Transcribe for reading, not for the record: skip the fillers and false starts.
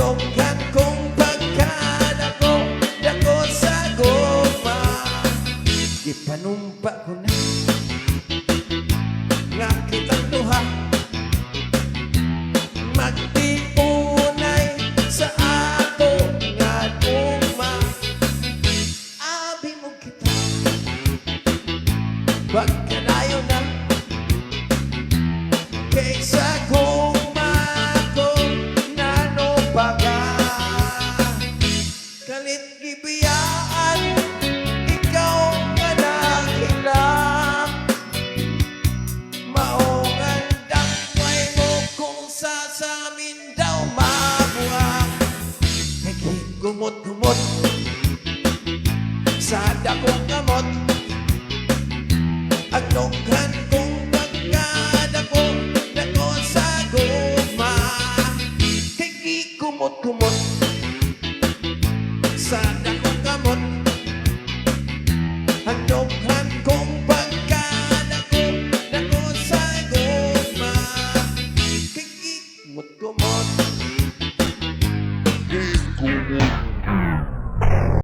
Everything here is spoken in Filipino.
dughan kong pagkadako, dako sa guma. Ipanumpa ko na nga kitang duha, magtiunay sa ato nga guma. Abi mo kita, pagkanayo na kaysa guma ko nanobaga. Kalit gibiyaan, ikaw nga nakilang, maungan dakway mo kung sasamin daw mabuha. Nagigumot-gumot sa dakong kamot, ang dughan kong pagkadako, dako sa guma. Nagigumot-gumot sa dakong kamot, ang dughan kong pagkadako, dako sa guma. Nagigumot-gumot